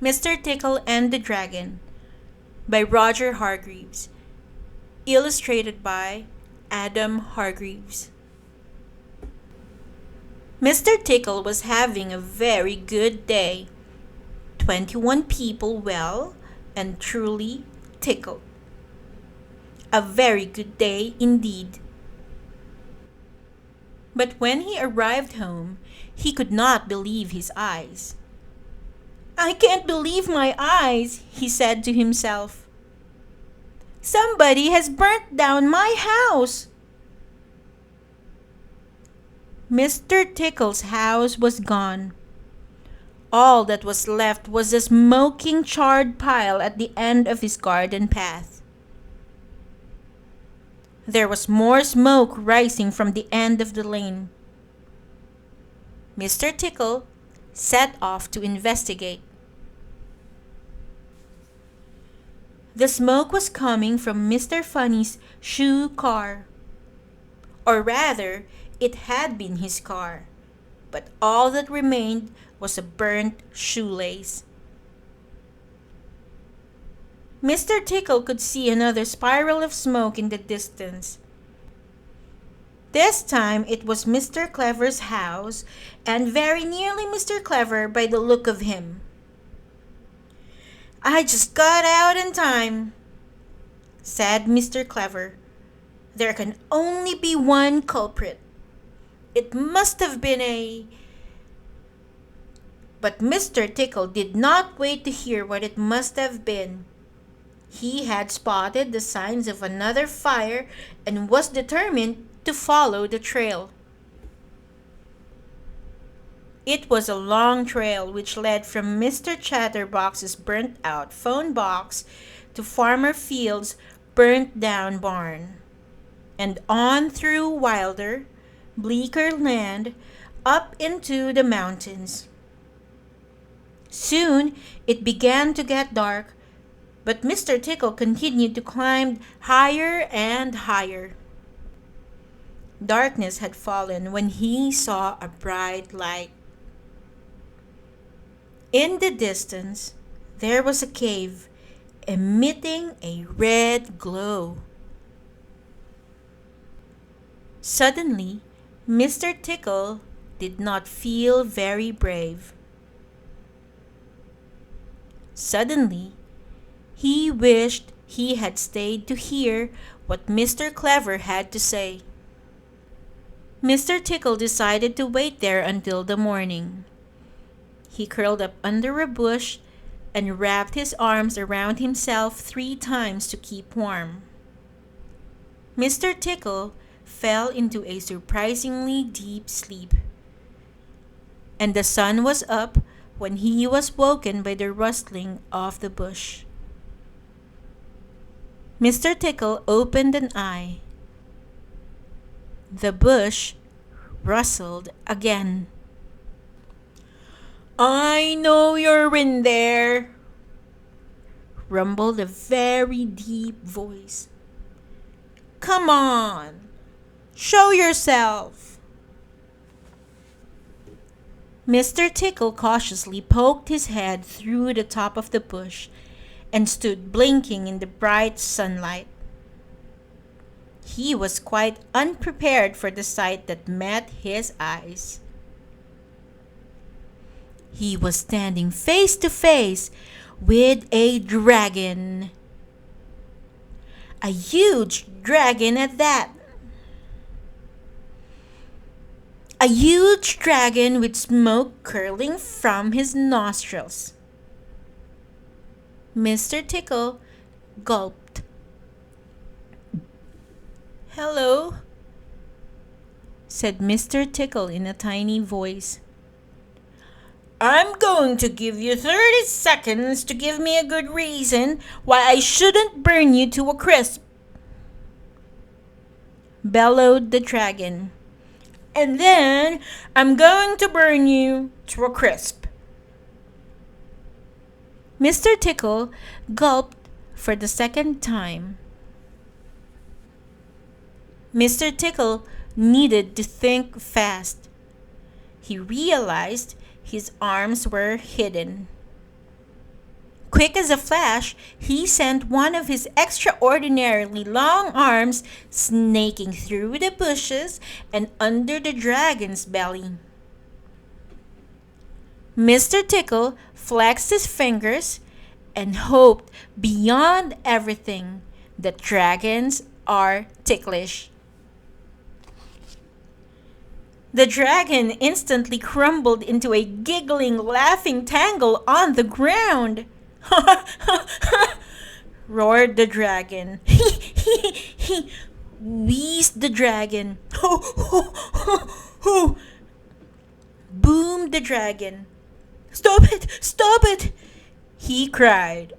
Mr. Tickle and the Dragon by Roger Hargreaves. Illustrated by Adam Hargreaves. Mr. Tickle was having a very good day. 21 people well and truly tickled. A very good day indeed. But when he arrived home, he could not believe his eyes. "I can't believe my eyes," he said to himself. "Somebody has burnt down my house." Mr. Tickle's house was gone. All that was left was a smoking charred pile at the end of his garden path. There was more smoke rising from the end of the lane. Mr. Tickle set off to investigate. The smoke was coming from Mr. Funny's shoe car. Or rather, it had been his car, but all that remained was a burnt shoelace. Mr. Tickle could see another spiral of smoke in the distance. This time it was Mr. Clever's house, and very nearly Mr. Clever by the look of him. "I just got out in time," said Mr. Clever. "There can only be one culprit. It must have been a—" But Mr. Tickle did not wait to hear what it must have been. He had spotted the signs of another fire and was determined to follow the trail. It was a long trail which led from Mr. Chatterbox's burnt-out phone box to Farmer Field's burnt-down barn, and on through wilder, bleaker land up into the mountains. Soon it began to get dark, but Mr. Tickle continued to climb higher and higher. Darkness had fallen when he saw a bright light. In the distance, there was a cave emitting a red glow. Suddenly, Mr. Tickle did not feel very brave. Suddenly, he wished he had stayed to hear what Mr. Clever had to say. Mr. Tickle decided to wait there until the morning. He curled up under a bush and wrapped his arms around himself 3 times to keep warm. Mr. Tickle fell into a surprisingly deep sleep, and the sun was up when he was woken by the rustling of the bush. Mr. Tickle opened an eye. The bush rustled again. "I know you're in there," rumbled a very deep voice. "Come on, show yourself." Mr. Tickle cautiously poked his head through the top of the bush and stood blinking in the bright sunlight. He was quite unprepared for the sight that met his eyes. He was standing face to face with a dragon. A huge dragon at that. A huge dragon with smoke curling from his nostrils. Mr. Tickle gulped. "Hello," said Mr. Tickle in a tiny voice. "I'm going to give you 30 seconds to give me a good reason why I shouldn't burn you to a crisp," bellowed the dragon. "And then I'm going to burn you to a crisp." Mr. Tickle gulped for the second time. Mr. Tickle needed to think fast. He realized his arms were hidden. Quick as a flash, he sent one of his extraordinarily long arms snaking through the bushes and under the dragon's belly. Mr. Tickle flexed his fingers and hoped beyond everything that dragons are ticklish. The dragon instantly crumbled into a giggling, laughing tangle on the ground. Roared the dragon. Wheezed the dragon. Boomed the dragon. Stop it! Stop it! He cried.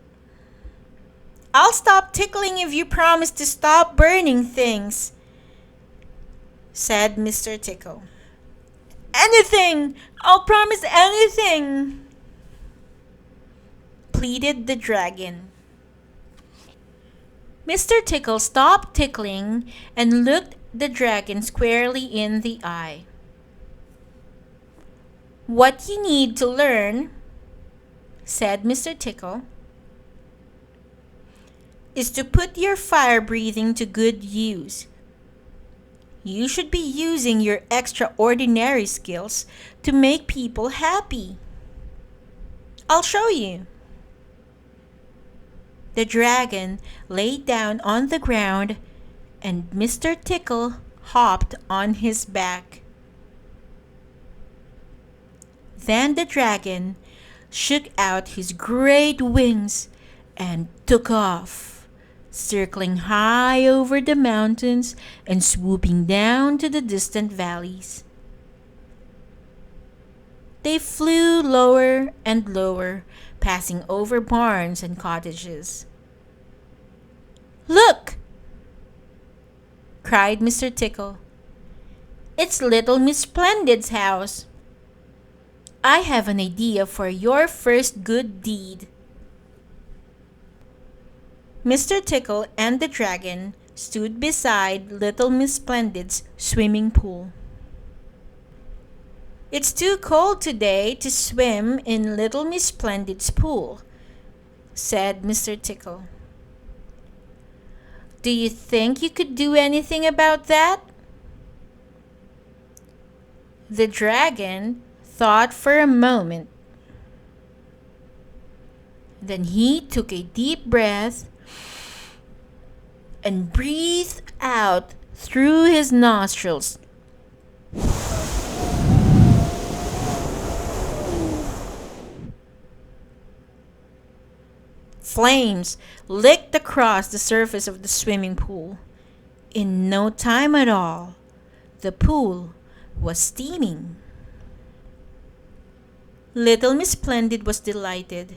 I'll stop tickling if you promise to stop burning things, said Mr. Tickle. Anything! I'll promise anything, pleaded the dragon. Mr. Tickle stopped tickling and looked the dragon squarely in the eye. What you need to learn, said Mr. Tickle, is to put your fire breathing to good use. You should be using your extraordinary skills to make people happy. I'll show you. The dragon lay down on the ground and Mr. Tickle hopped on his back. Then the dragon shook out his great wings and took off, circling high over the mountains and swooping down to the distant valleys. They flew lower and lower, passing over barns and cottages. Look! Cried Mr. Tickle. It's little Miss Splendid's house. I have an idea for your first good deed. Mr. Tickle and the dragon stood beside little Miss Splendid's swimming pool. It's too cold today to swim in little Miss Splendid's pool, said Mr. Tickle. Do you think you could do anything about that? The dragon thought for a moment. Then he took a deep breath and breathed out through his nostrils. Flames licked across the surface of the swimming pool. In no time at all, the pool was steaming. Little Miss Splendid was delighted.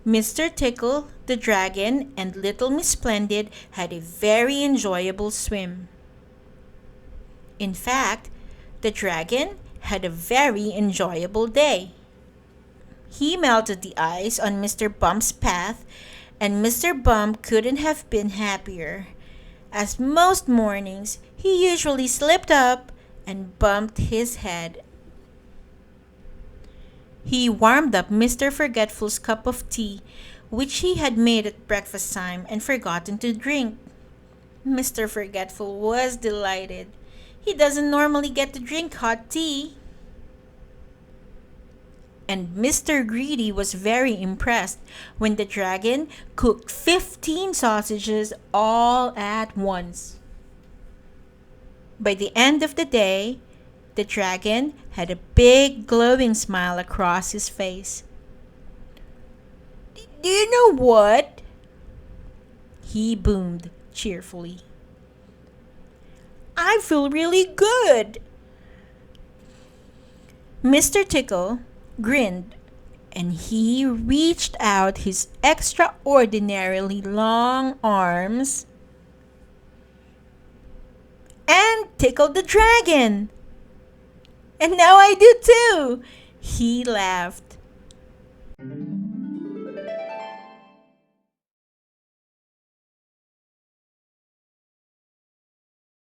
Mr. Tickle, the dragon, and little Miss Splendid had a very enjoyable swim. In fact, the dragon had a very enjoyable day. He melted the ice on Mr. Bump's path, and Mr. Bump couldn't have been happier, as most mornings he usually slipped up and bumped his head. He warmed up Mr. Forgetful's cup of tea, which he had made at breakfast time and forgotten to drink. Mr. Forgetful was delighted. He doesn't normally get to drink hot tea. And Mr. Greedy was very impressed when the dragon cooked 15 sausages all at once. By the end of the day, the dragon had a big glowing smile across his face. Do you know what? He boomed cheerfully. I feel really good. Mr. Tickle grinned, and he reached out his extraordinarily long arms and tickled the dragon. And now I do too, he laughed.